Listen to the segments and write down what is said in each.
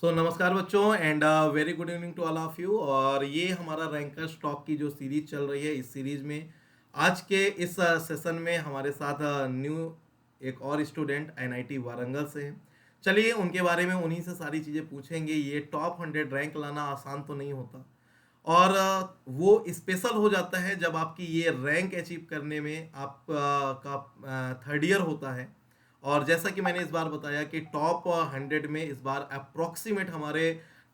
नमस्कार बच्चों and very good evening to all of you. और ये हमारा रैंकर स्टॉक की जो सीरीज चल रही है, इस सीरीज में आज के इस सेशन में हमारे साथ न्यू एक और स्टूडेंट एनआईटी वारंगल से हैं। चलिए उनके बारे में उन्हीं से सारी चीज़ें पूछेंगे। ये टॉप 100 रैंक लाना आसान तो नहीं होता, और वो स्पेशल हो जाता है जब आपकी ये रैंक अचीव करने में आप का थर्ड ईयर होता है। और जैसा कि मैंने इस बार बताया कि टॉप 100 में इस बार अप्रोक्सीमेट हमारे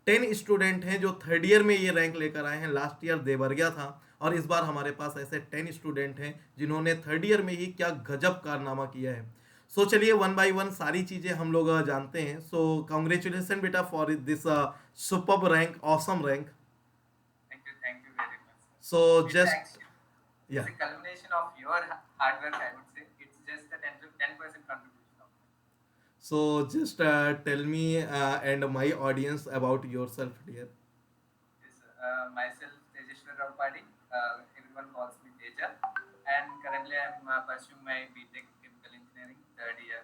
10 स्टूडेंट हैं जो थर्ड ईयर में ये रैंक लेकर आए हैं। लास्ट ईयर देवरिया था, और इस बार हमारे पास ऐसे 10 स्टूडेंट हैं जिन्होंने थर्ड ईयर में ही क्या गजब कारनामा किया है। चलिए वन बाय वन सारी चीजें हम लोग जानते हैं। कॉन्ग्रेचुलेसन बेटा for this superb rank, awesome rank. Thank you very much, sir. So It's just actually या it's a culmination of your hard work, I would say. It's just a 10% contribution of mine. Just tell me and my audience about yourself dear. Yes, myself, Tejeshwar Raupadi. Everyone calls me Teja. And currently I'm pursuing my BTech Chemical Engineering third year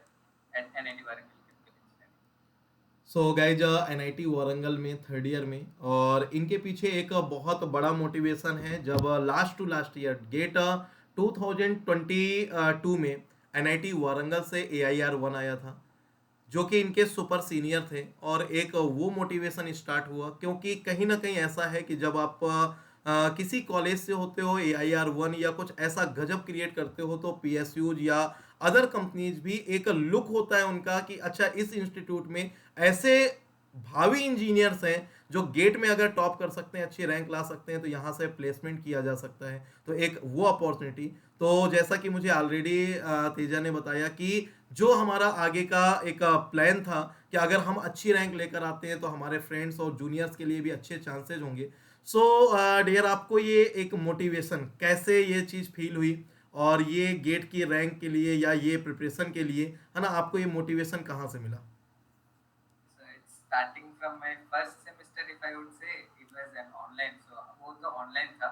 at NIT Warangal Chemical Engineering. Guys NIT Warangal में third year में, और इनके पीछे एक बहुत बड़ा motivation है। जब last to last year GATE 2022 में एनआईटी वारंगल से AIR 1 आया था, जो कि इनके सुपर सीनियर थे। और एक वो मोटिवेशन स्टार्ट हुआ क्योंकि कहीं ना कहीं ऐसा है कि जब आप किसी कॉलेज से होते हो, AIR 1 या कुछ ऐसा गजब क्रिएट करते हो, तो PSUज या अदर कंपनीज भी एक लुक होता है उनका कि अच्छा इस इंस्टीट्यूट में ऐसे भावी इंजीनियर्स हैं जो गेट में अगर टॉप कर सकते हैं, अच्छी रैंक ला सकते हैं, तो यहाँ से प्लेसमेंट किया जा सकता है। तो एक वो अपॉर्चुनिटी। तो जैसा कि मुझे ऑलरेडी तेजा ने बताया कि जो हमारा आगे का एक प्लान था कि अगर हम अच्छी रैंक लेकर आते हैं तो हमारे फ्रेंड्स और जूनियर्स के लिए भी अच्छे चांसेज होंगे। डियर, आपको ये एक मोटिवेशन कैसे ये चीज़ फील हुई, और ये गेट की रैंक के लिए या ये प्रिपरेशन के लिए, है ना, आपको ये मोटिवेशन कहाँ से मिला? So it's starting from my first semester, if I would say, it was an online. So वो तो online था.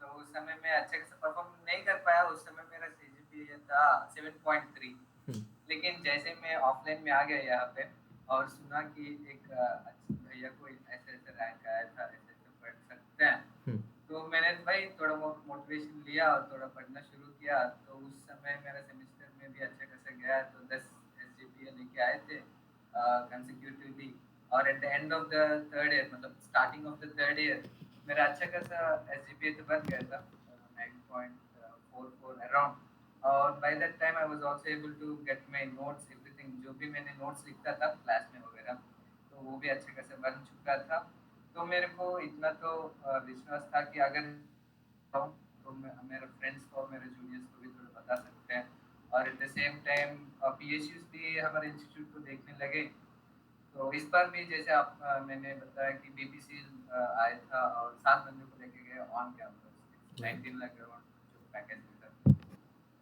तो उस समय मैं अच्छे से परफॉर्म नहीं कर पाया. उस समय मेरा CGPA था 7.3. लेकिन जैसे मैं ऑफलाइन में आ गया यहाँ पे और सुना कि एक भैया को ऐसे ऐसे रैंक आया था, ऐसे ऐसे पढ़ सकते हैं, तो मैंने भाई थोड़ा मोटिवेशन लिया और थोड़ा पढ़ना शुरू किया। तो उस समय मेरा सेमेस्टर में भी अच्छा खासा गया, तो 10 SGPA लेके आए थे कंसेक्यूटिवली। और at the end of the third year, मतलब starting of the third year, मेरा अच्छा खासा SGPA तो बन गया था 9.44 अराउंड। और by that time I was also able to get my notes, everything जो भी मैंने नोट्स लिखता था क्लास में वगैरह, तो वो भी अच्छे खासे बन चुका था। तो मेरे को इतना तो विश्वास था कि अगर तो मेरे फ्रेंड्स को, मेरे जूनियर्स को भी थोड़ा बता सकते हैं। और at the same time PSUs भी हमारे इंस्टीट्यूट को देखने लगे। तो इस बार भी जैसे आप मैंने बताया कि बीपीसी आया था और 7 बंदों को लेके गए ऑन कैंपस, 19 लाख अराउंड जो पैकेज में था।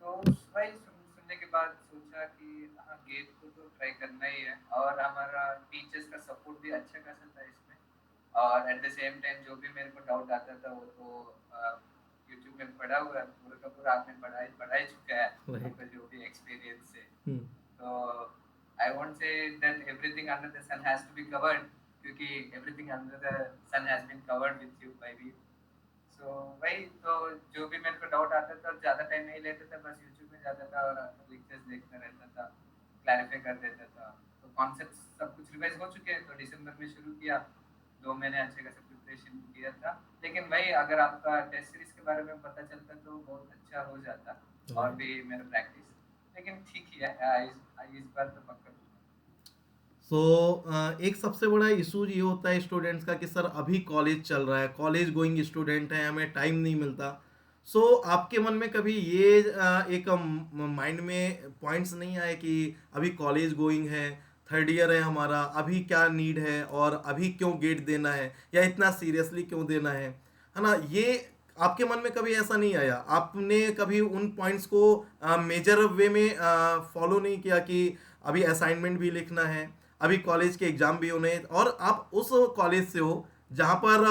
तो वही सुनने के बाद सोचा कि हाँ, गेट को तो ट्राई करना ही है। और हमारा टीचर्स का सपोर्ट भी अच्छा खासा था इसमें। और एट द सेम टाइम जो भी मेरे को डाउट आता था वो तो यूट्यूब में पढ़ा हुआ है, पूरा का पूरा आपने पढ़ाई चुका है राइट। आपका जो भी एक्सपीरियंस है। तो I won't say that everything under the sun has to be covered, क्योंकि everything under the sun has been covered with you by me. So वही तो, जो भी मेरे को डाउट आता था ज़्यादा टाइम नहीं लेता था, बस यूट्यूब में जाता था और लेक्चर्स देखता रहता था, क्लैरिफाई कर देता था। तो कॉन्सेप्ट सब कुछ रिवाइज हो चुके हैं, तो दिसंबर में शुरू किया। 2 महीने अच्छे खासे प्रिपरेशन किया था। लेकिन वही अगर आपका टेस्ट सीरीज के बारे में पता चलता तो बहुत अच्छा हो जाता, और भी मेरा प्रैक्टिस। लेकिन ठीक ही है, इस बार तो पक्का दूंगा। एक सबसे बड़ा इशू ये होता है स्टूडेंट्स का कि सर अभी कॉलेज चल रहा है, कॉलेज गोइंग स्टूडेंट है, हमें टाइम नहीं मिलता। आपके मन में कभी ये एक माइंड में पॉइंट्स नहीं आए कि अभी कॉलेज गोइंग है, थर्ड ईयर है हमारा, अभी क्या नीड है, और अभी क्यों गेट देना है, या इतना सीरियसली क्यों देना है ना? ये आपके मन में कभी ऐसा नहीं आया? आपने कभी उन पॉइंट्स को मेजर वे में फॉलो नहीं किया कि अभी असाइनमेंट भी लिखना है, अभी कॉलेज के एग्जाम भी होने हैं, और आप उस कॉलेज से हो जहाँ पर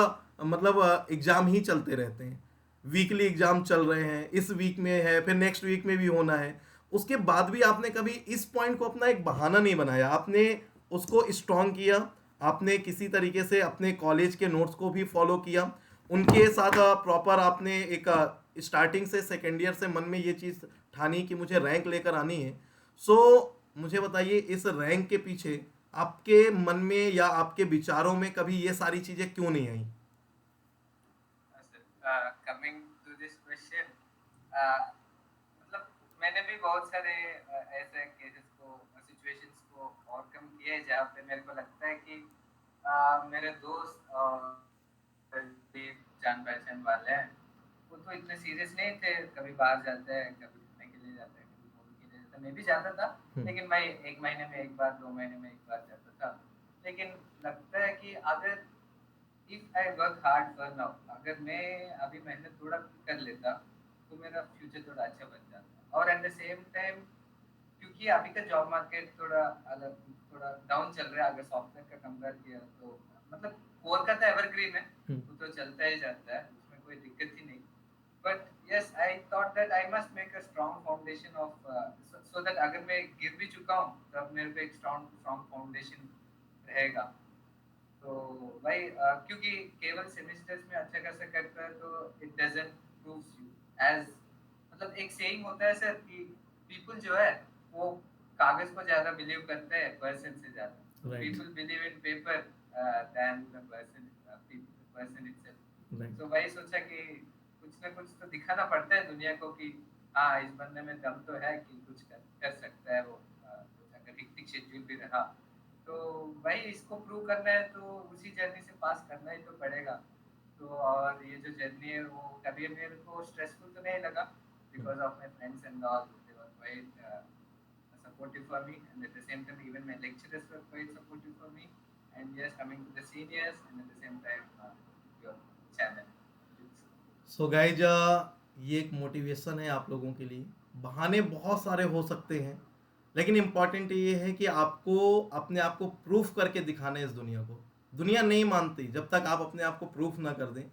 मतलब एग्जाम ही चलते रहते हैं, वीकली एग्जाम चल रहे हैं, इस वीक में है, फिर नेक्स्ट वीक में भी होना है, उसके बाद भी आपने कभी इस पॉइंट को अपना एक बहाना नहीं बनाया, आपने उसको स्ट्रॉन्ग किया, आपने किसी तरीके से अपने कॉलेज के नोट्स को भी फॉलो किया, उनके साथ प्रॉपर आपने एक स्टार्टिंग से सेकेंड ईयर से मन में ये चीज़ ठानी कि मुझे रैंक लेकर आनी है। सो मुझे बताइए इस रैंक के पीछे आपके मन में या आपके विचारों में कभी ये सारी चीज़ें क्यों नहीं आई? कमिंग टू दिस क्वेश्चन, मतलब मैंने भी बहुत सारे ऐसे केसेस को, सिचुएशंस को ओवरकम किए हैं जहाँ पे मेरे को लगता है कि मेरे दोस्त और भी जान पहचान वाले हैं, वो तो इतने सीरियस नहीं थे। कभी बाहर जाते हैं, कभी घूमने के लिए जाते हैं, कभी मूवी के लिए जाते हैं। मैं भी जाता था, हम्म। लेकिन मैं 1 महीने में एक बार, 2 महीने में एक बार जाता था। लेकिन लगता है कि अगर if I work hard for now, अगर मैं अभी मेहनत थोड़ा कर लेता, तो मेरा फ्यूचर थोड़ा अच्छा बन जाता। और एट द सेम टाइम, क्योंकि अभी का जॉब मार्केट थोड़ा अलग, थोड़ा डाउन चल रहा है अगर सॉफ्टवेयर का कंपेयर किया तो। मतलब कोलकाता एवरग्रीन है, हम्म। वो तो चलता ही जाता है, उसमें कोई दिक्कत ही नहीं। But yes, I thought that I must make a strong foundation of, so that अगर मैं गिर भी चुका हूँ तब मेरे को एक स्ट्रॉन्ग स्ट्रॉन्ग फाउंडेशन रहेगा। तो भाई क्योंकि केवल सेमेस्टर्स में अच्छा खासा करता है तो it doesn't proves you as, मतलब एक सेइंग होता है सर कि पीपल जो है वो कागज को ज्यादा बिलीव करते हैं पर्सन से ज्यादा। तो right. People believe in paper than the person itself. Right. तो वही सोचा कि कुछ ना कुछ तो दिखाना पड़ता है दुनिया को कि हाँ, इस बंदे में दम तो है कि कुछ कर सकता है वो, कुछ अगर हिक्टिक शेड्यूल भी रहा तो। भाई इसको प्रूव करना है तो उसी जर्नी से पास करना ही तो पड़ेगा। तो और ये जो जर्नी है वो कभी मेरे को स्ट्रेसफुल तो नहीं लगा, because of my friends and all, they were quite supportive for me, and at the same time even my lecturers were quite supportive for me. And yes, coming to the seniors, and at the same time your channel. So guys, ये एक motivation है आप लोगों के लिए। बहाने बहुत सारे हो सकते हैं, लेकिन इम्पॉर्टेंट ये है कि आपको अपने आप को प्रूफ करके दिखाना है इस दुनिया को। दुनिया नहीं मानती जब तक आप अपने आप को प्रूफ ना कर दें।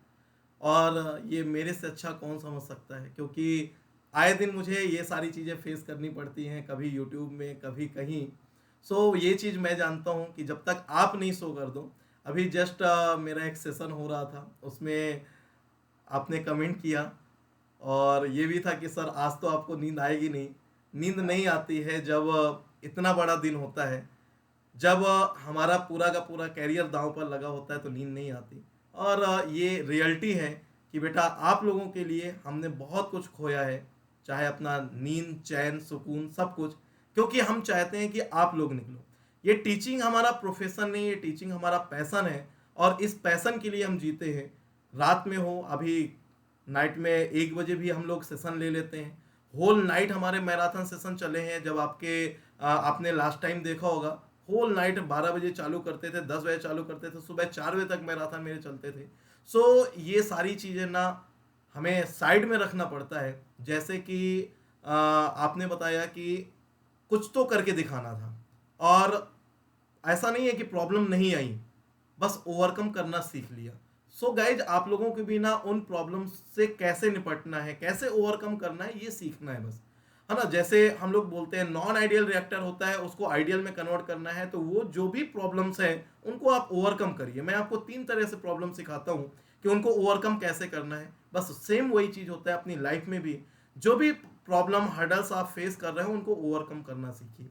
और ये मेरे से अच्छा कौन समझ सकता है, क्योंकि आए दिन मुझे ये सारी चीज़ें फेस करनी पड़ती हैं, कभी यूट्यूब में कभी कहीं। सो ये चीज़ मैं जानता हूँ कि जब तक आप नहीं शो कर दो। अभी जस्ट मेरा एक सेशन हो रहा था, उसमें आपने कमेंट किया और ये भी था कि सर आज तो आपको नींद आएगी नहीं। नींद नहीं आती है जब इतना बड़ा दिन होता है, जब हमारा पूरा का पूरा कैरियर दांव पर लगा होता है तो नींद नहीं आती। और ये रियलिटी है कि बेटा आप लोगों के लिए हमने बहुत कुछ खोया है, चाहे अपना नींद, चैन, सुकून, सब कुछ, क्योंकि हम चाहते हैं कि आप लोग निकलो। ये टीचिंग हमारा प्रोफेशन नहीं, ये टीचिंग हमारा पैसन है, और इस पैसन के लिए हम जीते हैं। रात में हो, अभी नाइट में 1 बजे भी हम लोग सेशन ले लेते हैं। होल नाइट हमारे मैराथन सेशन चले हैं। जब आपने लास्ट टाइम देखा होगा, होल नाइट 12 बजे चालू करते थे, 10 बजे चालू करते थे, सुबह 4 बजे तक मैराथन मेरे चलते थे। सो ये सारी चीज़ें ना हमें साइड में रखना पड़ता है। जैसे कि आपने बताया कि कुछ तो करके दिखाना था, और ऐसा नहीं है कि प्रॉब्लम नहीं आई, बस ओवरकम करना सीख लिया। सो गाइज, आप लोगों के भी ना उन प्रॉब्लम्स से कैसे निपटना है, कैसे ओवरकम करना है, ये सीखना है बस, है ना। जैसे हम लोग बोलते हैं नॉन आइडियल रिएक्टर होता है, उसको आइडियल में कन्वर्ट करना है, तो वो जो भी प्रॉब्लम्स हैं उनको आप ओवरकम करिए। मैं आपको 3 तरह से प्रॉब्लम सिखाता हूँ कि उनको ओवरकम कैसे करना है। बस सेम वही चीज़ होता है अपनी लाइफ में भी। जो भी प्रॉब्लम, हर्डल्स आप फेस कर रहे हो, उनको ओवरकम करना सीखिए।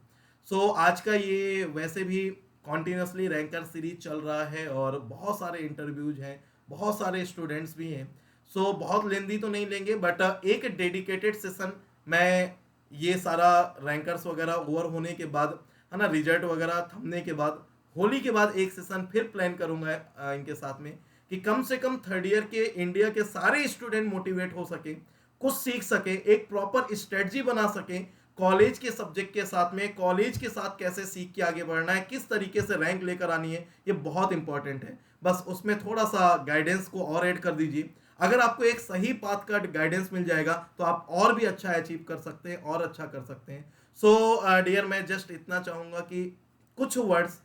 सो आज का ये वैसे भी कॉन्टिन्यूसली रैंकर सीरीज चल रहा है, और बहुत सारे इंटरव्यूज हैं, बहुत सारे स्टूडेंट्स भी हैं। सो बहुत लेंदी तो नहीं लेंगे, बट एक डेडिकेटेड सेशन मैं ये सारा रैंकर्स वगैरह ओवर होने के बाद, है ना, रिजल्ट वगैरह थमने के बाद, होली के बाद एक सेशन फिर प्लान करूंगा इनके साथ में, कि कम से कम थर्ड ईयर के इंडिया के सारे स्टूडेंट मोटिवेट हो सके, कुछ सीख सके, एक प्रॉपर स्ट्रेटजी बना सके कॉलेज के सब्जेक्ट के साथ में, कॉलेज के साथ कैसे सीख के आगे बढ़ना है, किस तरीके से रैंक लेकर आनी है। ये बहुत इंपॉर्टेंट है। बस उसमें थोड़ा सा गाइडेंस को और ऐड कर दीजिए। अगर आपको एक सही पाथ का गाइडेंस मिल जाएगा तो आप और भी अच्छा अचीव कर सकते हैं, और अच्छा कर सकते हैं। सो डियर, मैं जस्ट इतना चाहूँगा कि कुछ वर्ड्स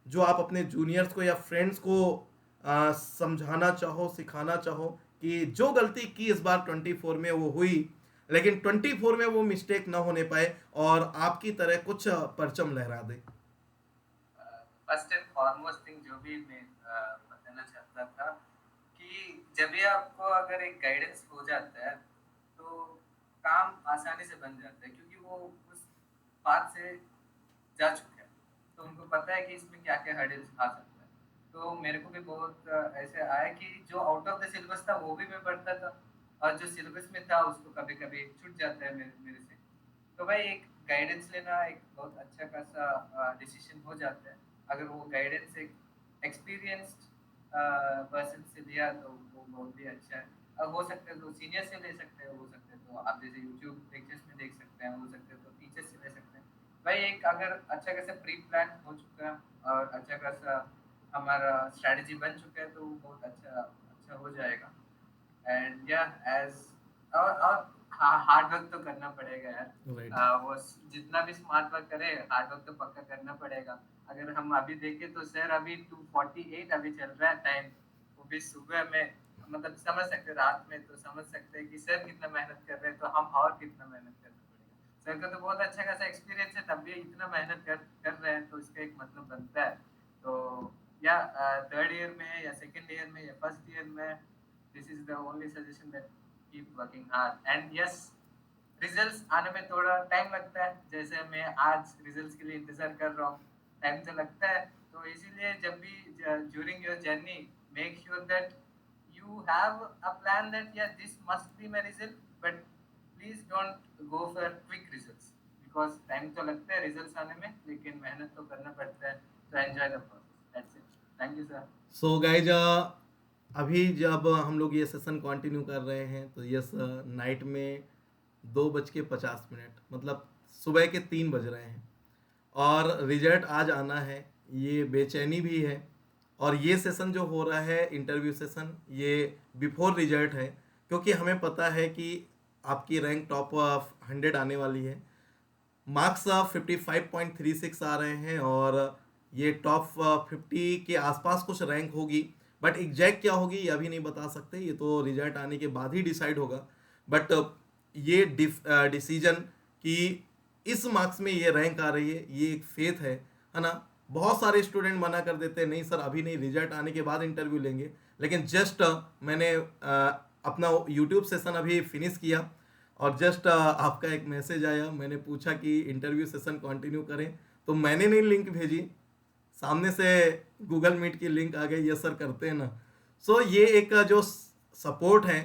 जो आप अपने जूनियर्स को या फ्रेंड्स को समझाना चाहो, सिखाना चाहो, कि जो गलती की इस बार 24 में वो हुई, लेकिन 24 में वो मिस्टेक ना होने पाए और आपकी तरह कुछ परचम लहरा दे। फर्स्ट एंड फॉरमोस्ट थिंग जो भी मैं बताना चाहता था कि जब भी आपको अगर एक गाइडेंस हो जाता है तो काम आसानी से बन जाता है, क्योंकि वो उस बात से जा चुके हैं, तो उनको पता है कि इसमें क्या क्या हर्डल्स आ सकता है। तो मेरे को भी बहुत ऐसे आया कि जो आउट ऑफ द सिलेबस था वो भी मैं पढ़ता था, और जो सिलेबस में था उसको कभी कभी छूट जाता है मेरे से। तो भाई एक गाइडेंस लेना एक बहुत अच्छा खासा डिसीजन हो जाता है। अगर वो गाइडेंस एक एक्सपीरियंस्ड पर्सन से लिया तो वो बहुत ही अच्छा है। अब हो सकता है तो सीनियर से ले सकते हैं, हो सकते हैं तो आप जैसे यूट्यूब लेक्चर्स में देख सकते हैं, हो सकते हैं तो टीचर से ले सकते हैं। भाई एक अगर अच्छा खासा प्री प्लान हो चुका है और अच्छा खासा हमारा स्ट्रैटेजी बन चुका है तो वो बहुत अच्छा अच्छा हो जाएगा। एंड या एज और हार्ड वर्क तो करना पड़ेगा यार। राइट। वो जितना भी स्मार्ट वर्क करे हार्ड वर्क तो पक्का करना पड़ेगा। अगर हम अभी देखें तो सर अभी 2:48 अभी चल रहा है टाइम, वो भी सुबह में, मतलब समझ सकते हैं रात में, तो समझ सकते हैं कि सर कितना मेहनत कर रहे हैं, तो हम और कितना मेहनत करना पड़ेगा। सर का तो बहुत अच्छा खासा एक्सपीरियंस है, तब भी इतना मेहनत कर रहे हैं तो इसका एक मतलब बनता है। तो या थर्ड ईयर में या सेकेंड ईयर में या फर्स्ट ईयर में, this is the only suggestion that keep working hard and yes, results आने में थोड़ा टाइम लगता है। जैसे मैं आज रिजल्ट्स के लिए इंतजार कर रहा हूँ, टाइम तो लगता है। तो इसीलिए जब भी during your journey make sure that you have a plan that yeah this must be my result, but please don't go for quick results because time तो लगता है रिजल्ट्स आने में, लेकिन मेहनत तो करना पड़ता है। तो enjoy the process, that's it. Thank you sir. So guys, अभी जब हम लोग ये सेशन कंटिन्यू कर रहे हैं तो यस, नाइट में 2:50 मतलब सुबह के 3 बज रहे हैं और रिजल्ट आज आना है। ये बेचैनी भी है। और ये सेशन जो हो रहा है इंटरव्यू सेशन, ये बिफोर रिजल्ट है, क्योंकि हमें पता है कि आपकी रैंक टॉप 100 आने वाली है। मार्क्स 55.36 आ रहे हैं और ये टॉप 50 के आसपास कुछ रैंक होगी। बट एग्जैक्ट क्या होगी ये अभी नहीं बता सकते, ये तो रिजल्ट आने के बाद ही डिसाइड होगा। बट ये डिसीजन कि इस मार्क्स में ये रैंक आ रही है, ये एक फेथ है ना। बहुत सारे स्टूडेंट मना कर देते हैं, नहीं सर अभी नहीं, रिजल्ट आने के बाद इंटरव्यू लेंगे। लेकिन जस्ट मैंने अपना यूट्यूब सेशन अभी फिनिश किया और जस्ट आपका एक मैसेज आया, मैंने पूछा कि इंटरव्यू सेशन कंटिन्यू करें, तो मैंने नहीं लिंक भेजी, सामने से गूगल मीट की लिंक आ गई, यस सर करते हैं ना। सो ये एक जो सपोर्ट है,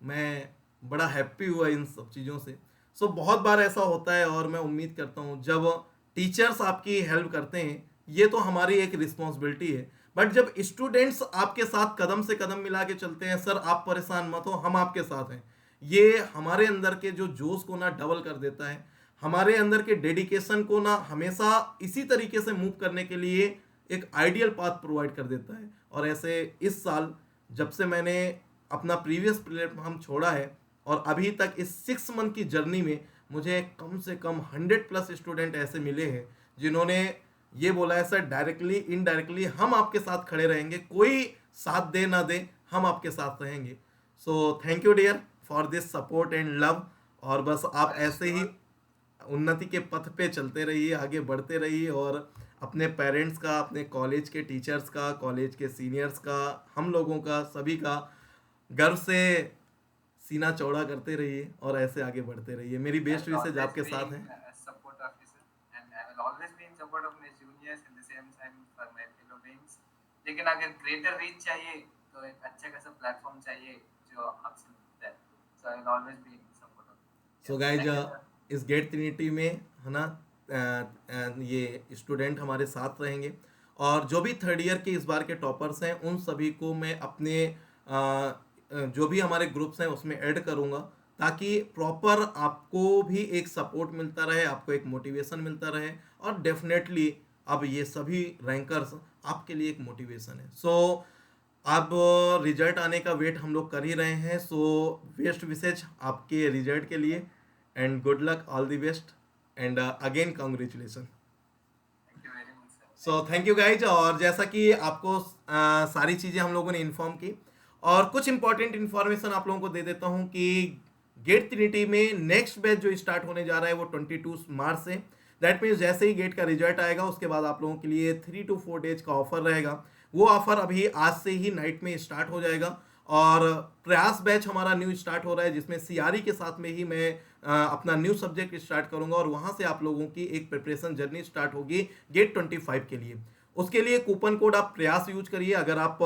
मैं बड़ा हैप्पी हुआ इन सब चीज़ों से। सो बहुत बार ऐसा होता है और मैं उम्मीद करता हूँ जब टीचर्स आपकी हेल्प करते हैं, ये तो हमारी एक रिस्पॉन्सिबिलिटी है। बट जब स्टूडेंट्स आपके साथ कदम से कदम मिला के चलते हैं, सर आप परेशान मत हो, हम आपके साथ हैं, ये हमारे अंदर के जो जोश को ना डबल कर देता है, हमारे अंदर के डेडिकेशन को ना हमेशा इसी तरीके से मूव करने के लिए एक आइडियल पाथ प्रोवाइड कर देता है। और ऐसे इस साल जब से मैंने अपना प्रीवियस प्लेटफॉर्म छोड़ा है और अभी तक इस 6 मंथ की जर्नी में मुझे कम से कम 100+ स्टूडेंट ऐसे मिले हैं जिन्होंने ये बोला है सर डायरेक्टली इनडायरेक्टली हम आपके साथ खड़े रहेंगे, कोई साथ दे ना दे हम आपके साथ रहेंगे। So thank you dear for this support and love. और बस आप अरे ऐसे ही श्योर। उन्नति के पथ पे चलते रहिए, आगे बढ़ते रहिए और अपने पेरेंट्स का, अपने कॉलेज के टीचर्स का, कॉलेज के सीनियर्स का, हम लोगों का, सभी का गर्व से सीना चौड़ा करते रहिए और ऐसे आगे बढ़ते रहिए। मेरी I best will wishes always आपके be साथ in हैं। support of you, sir, and I will always be in support of my juniors and the same time for my fellow beings. लेकिन अगर greater reach चाहिए तो एक अच्छा खासा प्लेटफॉर्म चाहिए जो आपसे मिलता है। So I will always be in support of you. So Yes, guys, thank you, sir. इस गेट ट्रिनिटी में है ना, ये स्टूडेंट हमारे साथ रहेंगे और जो भी थर्ड ईयर के इस बार के टॉपर्स हैं उन सभी को मैं अपने जो भी हमारे ग्रुप्स हैं उसमें ऐड करूँगा, ताकि प्रॉपर आपको भी एक सपोर्ट मिलता रहे, आपको एक मोटिवेशन मिलता रहे। और डेफिनेटली अब ये सभी रैंकर्स आपके लिए एक मोटिवेशन है। सो अब रिजल्ट आने का वेट हम लोग कर ही रहे हैं। सो बेस्ट विशेज आपके रिजल्ट के लिए and good luck, all the best and again congratulation. Thank you very much, sir. So Thank you. Thank you guys. और जैसा कि आपको सारी चीज़ें हम लोगों ने इन्फॉर्म की और कुछ इंपॉर्टेंट इन्फॉर्मेशन आप लोगों को दे देता हूँ कि गेट ट्रिनिटी में नेक्स्ट बैच जो स्टार्ट होने जा रहा है वो 22 मार्च से। दैट मीन्स जैसे ही गेट का रिजल्ट आएगा उसके बाद आप लोगों के लिए 3 to 4 डेज का ऑफर रहेगा। वो ऑफर अभी आज से ही नाइट में स्टार्ट हो जाएगा। और प्रयास बैच हमारा न्यू स्टार्ट हो रहा है जिसमें सीआरई के साथ में ही मैं अपना न्यू सब्जेक्ट स्टार्ट करूंगा और वहां से आप लोगों की एक प्रिपरेशन जर्नी स्टार्ट होगी गेट 25 के लिए। उसके लिए कूपन कोड आप प्रयास यूज करिए। अगर आप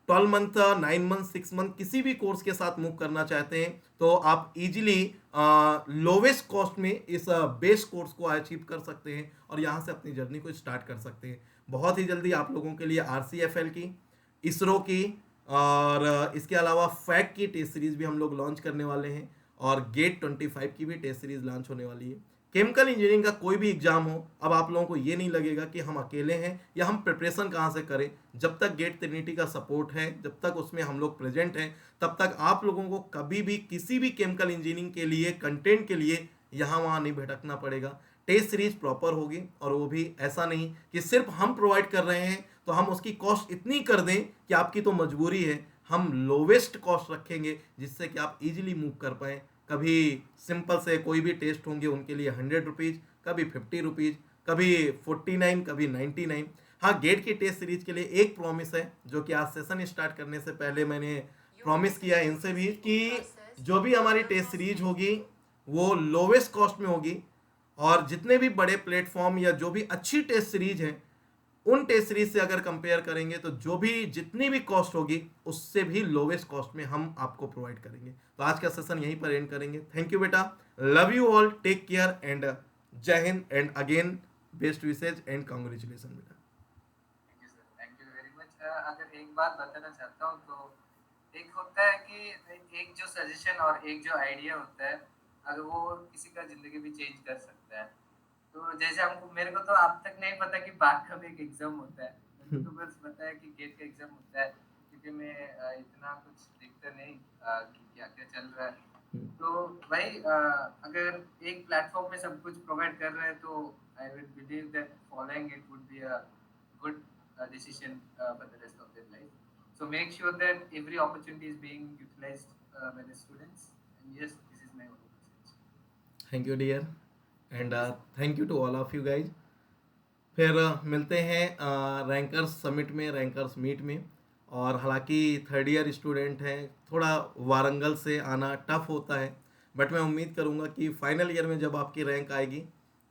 12 मंथ 9 मंथ 6 मंथ किसी भी कोर्स के साथ मूव करना चाहते हैं तो आप इजीली लोवेस्ट कॉस्ट में इस बेस कोर्स को अचीव कर सकते हैं और यहाँ से अपनी जर्नी को स्टार्ट कर सकते हैं। बहुत ही जल्दी आप लोगों के लिए आरसीएफएल की, इसरो की और इसके अलावा फैक की टेस्ट सीरीज भी हम लोग लॉन्च करने वाले हैं और गेट 25 की भी टेस्ट सीरीज लॉन्च होने वाली है। केमिकल इंजीनियरिंग का कोई भी एग्जाम हो, अब आप लोगों को ये नहीं लगेगा कि हम अकेले हैं या हम प्रिपरेशन कहाँ से करें। जब तक गेट ट्रिनिटी का सपोर्ट है, जब तक उसमें हम लोग प्रेजेंट हैं, तब तक आप लोगों को कभी भी किसी भी केमिकल इंजीनियरिंग के लिए कंटेंट के लिए यहाँ वहाँ नहीं भटकना पड़ेगा। टेस्ट सीरीज प्रॉपर होगी और वो भी ऐसा नहीं कि सिर्फ हम प्रोवाइड कर रहे हैं तो हम उसकी कॉस्ट इतनी कर दें कि आपकी तो मजबूरी है। हम लोवेस्ट कॉस्ट रखेंगे जिससे कि आप इजीली मूव कर पाएँ। कभी सिंपल से कोई भी टेस्ट होंगे उनके लिए 100 रुपीज़, कभी 50 रुपीज़, कभी 49, कभी 99। हाँ, गेट की टेस्ट सीरीज के लिए एक प्रॉमिस है जो कि आज सेशन स्टार्ट करने से पहले मैंने प्रॉमिस किया इनसे भी कि जो भी हमारी टेस्ट सीरीज होगी वो लोवेस्ट कॉस्ट में होगी और जितने भी बड़े प्लेटफॉर्म या जो भी अच्छी टेस्ट सीरीज हैं उन टेस्ट सीरीज से अगर कंपेयर करेंगे तो जो भी जितनी भी कॉस्ट होगी उससे भी लोवेस्ट कॉस्ट में हम आपको प्रोवाइड करेंगे। तो आज का सेशन यहीं पर एंड करेंगे। थैंक यू बेटा, love you all, take care and जय हिंद and again best wishes and congratulation बेटा। Thank you sir, thank you very much. अगर एक बात बताना चाहता हूँ तो एक होता है कि एक जो सजेशन और एक जो आइडिया होता है अगर वो किसी का जिंदगी भी चेंज कर सकता है। तो जैसे हमको मेरे को तो अब तक नहीं पता कि बात का भी एक एग्जाम होता है। मेरे को तो बस पता है कि गेट का एग्जाम होता है क्योंकि मैं इतना कुछ देखता नहीं कि क्या क्या चल रहा है। तो भाई अगर एक प्लेटफॉर्म में सब कुछ प्रोवाइड कर रहे हैं तो I would believe that following it would be a good decision for the rest of their life. So make sure that every opportunity is being utilized by the students. And yes, this is my only message. Thank you dear and thank you to all of you guys. फिर मिलते हैं rankers summit में, rankers meet में। और हालांकि third year student हैं, थोड़ा वारंगल से आना टफ होता है बट मैं उम्मीद करूंगा कि फाइनल ईयर में जब आपकी रैंक आएगी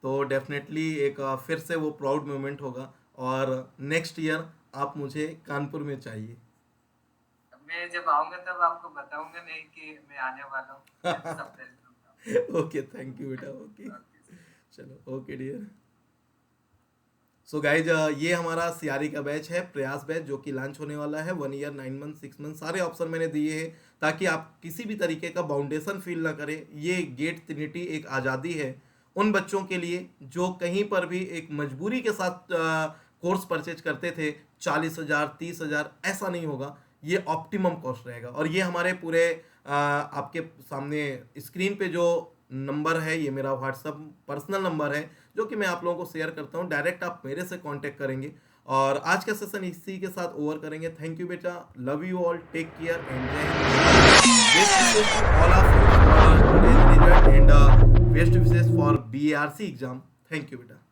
तो डेफिनेटली एक फिर से वो प्राउड मोमेंट होगा और नेक्स्ट ईयर आप मुझे कानपुर में चाहिए। मैं जब आऊंगा तब आपको बताऊंगा नहीं कि मैं आने वाला हूँ। मैं तो सरप्राइज दूंगा। ओके, थैंक यू बेटा। Okay, okay sir. चलो, ओके डियर। सो गाइज, ये हमारा सीआरई का बैच है, प्रयास बैच, जो कि लॉन्च होने वाला है। 1 ईयर, 9 मंथ, 6 मंथ सारे ऑप्शन मैंने दिए हैं ताकि आप किसी भी तरीके का बाउंडेशन फील ना करें। ये गेट ट्रिनिटी एक आज़ादी है उन बच्चों के लिए जो कहीं पर भी एक मजबूरी के साथ कोर्स परचेज करते थे। 40,000 30,000 ऐसा नहीं होगा, ये ऑप्टिमम कॉस्ट रहेगा। और ये हमारे पूरे आपके सामने स्क्रीन पे जो नंबर है ये मेरा व्हाट्सअप पर्सनल नंबर है जो कि मैं आप लोगों को शेयर करता हूँ। डायरेक्ट आप मेरे से कांटेक्ट करेंगे और आज का सेशन इसी के साथ ओवर करेंगे। थैंक यू बेटा, love you all, take care and जय हिंद। All of you for today's result and best wishes for BRC exam. Thank you बेटा।